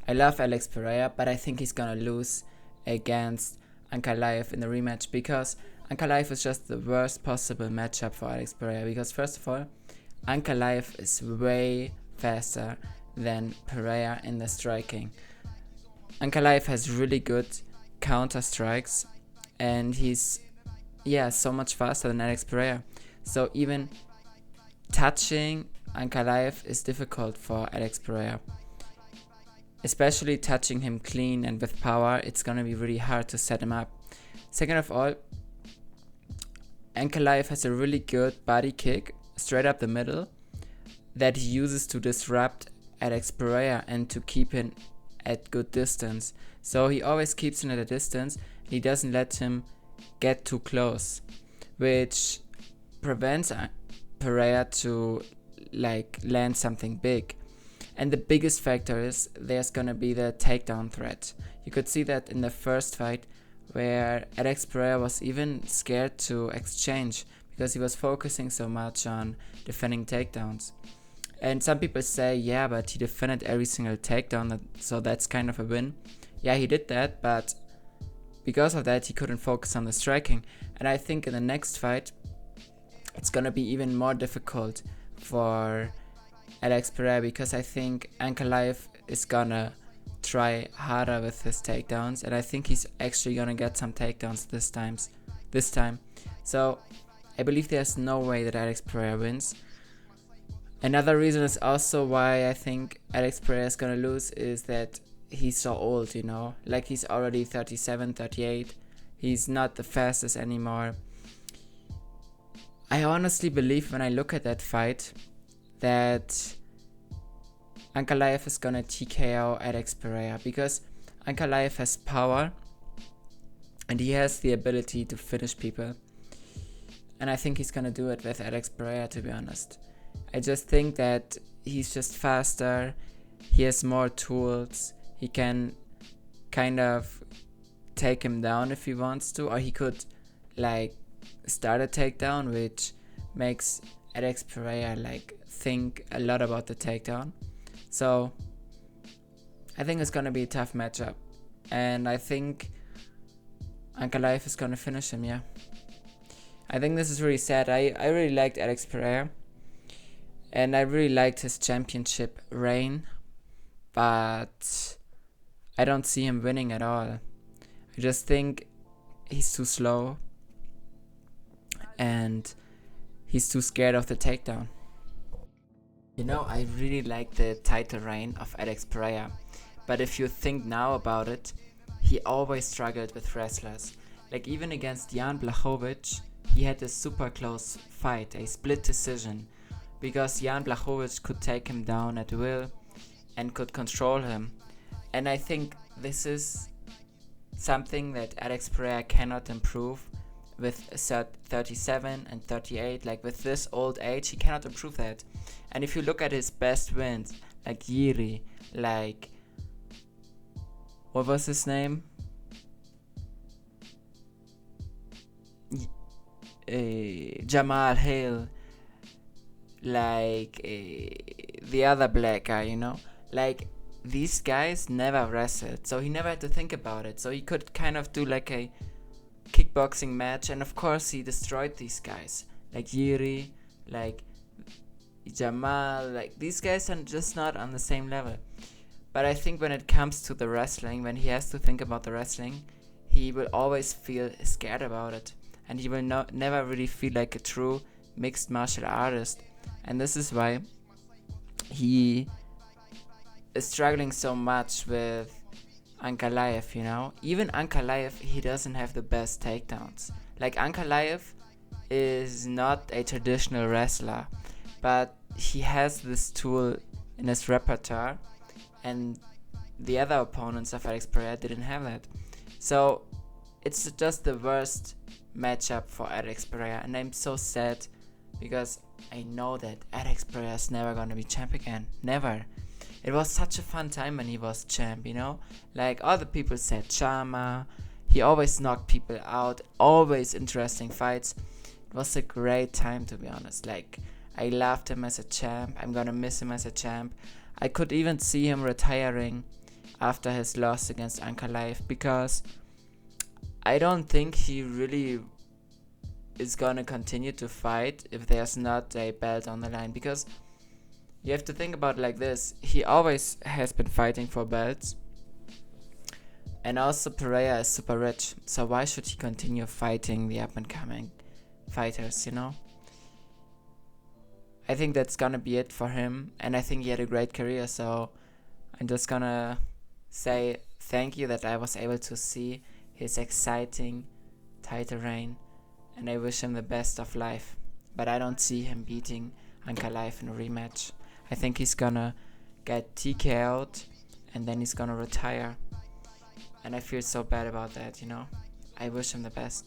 I love Alex Pereira, but I think he's gonna lose against Ankalaev in the rematch, because Ankalaev is just the worst possible matchup for Alex Pereira. Because first of all, Ankalaev is way faster than Pereira in the striking. Ankalaev has really good counter strikes, and he's so much faster than Alex Pereira. So even touching Ankalaev is difficult for Alex Pereira. Especially touching him clean and with power, it's gonna be really hard to set him up. Second of all, Ankalaev has a really good body kick straight up the middle that he uses to disrupt Alex Pereira and to keep him at good distance. So he always keeps him at a distance. He doesn't let him get too close, which prevents Pereira to land something big. And the biggest factor is there's gonna be the takedown threat. You could see that in the first fight, where Alex Pereira was even scared to exchange because he was focusing so much on defending takedowns. And some people say, yeah, but he defended every single takedown, so that's kind of a win. Yeah, he did that, but because of that, he couldn't focus on the striking. And I think in the next fight, it's gonna be even more difficult for Alex Pereira, because I think Ankalaev is gonna try harder with his takedowns, and I think he's actually gonna get some takedowns this time. So I believe there's no way that Alex Pereira wins. Another reason is also why I think Alex Pereira is gonna lose is that he's so old, like he's already 37, 38. He's not the fastest anymore. I honestly believe when I look at that fight that Ankalaev is gonna TKO Alex Pereira, because Ankalaev has power and he has the ability to finish people. And I think he's gonna do it with Alex Pereira, to be honest. I just think that he's just faster, he has more tools, he can kind of take him down if he wants to, or he could start a takedown, which makes Alex Pereira think a lot about the takedown. So I think it's gonna be a tough matchup, and I think Ankalaev is gonna finish him. Yeah, I think this is really sad. I really liked Alex Pereira, and I really liked his championship reign, but I don't see him winning at all. I just think he's too slow and he's too scared of the takedown. I really like the title reign of Alex Pereira, but if you think now about it, he always struggled with wrestlers. Even against Jan Blachowicz, he had a super close fight, a split decision, because Jan Blachowicz could take him down at will and could control him. And I think this is something that Alex Pereira cannot improve with 37 and 38. With this old age, he cannot improve that. And if you look at his best wins, Yiri, what was his name? Jamal Hill, the other black guy, these guys never wrestled, so he never had to think about it. So he could kind of do a kickboxing match, and of course he destroyed these guys, Yiri, Jamal. These guys are just not on the same level. But I think when it comes to the wrestling, when he has to think about the wrestling, he will always feel scared about it, and he will never really feel like a true mixed martial artist. And this is why he is struggling so much with Ankalaev, Even Ankalaev, he doesn't have the best takedowns. Ankalaev is not a traditional wrestler, but he has this tool in his repertoire, and the other opponents of Alex Pereira didn't have that. So it's just the worst matchup for Alex Pereira, and I'm so sad because I know that Alex Pereira is never gonna be champ again. Never. It was such a fun time when he was champ, all the people said Chama, he always knocked people out, always interesting fights. It was a great time, to be honest. I loved him as a champ. I'm gonna miss him as a champ. I could even see him retiring after his loss against Ankalaev, because I don't think he really is gonna continue to fight if there's not a belt on the line, because you have to think about it like this. He always has been fighting for belts, and also Pereira is super rich, so why should he continue fighting the up and coming fighters, you know? I think that's gonna be it for him, and I think he had a great career, so I'm just gonna say thank you that I was able to see his exciting title reign, and I wish him the best of life. But I don't see him beating Ankalaev in a rematch. I think he's gonna get TKO'd and then he's gonna retire. And I feel so bad about that, you know? I wish him the best.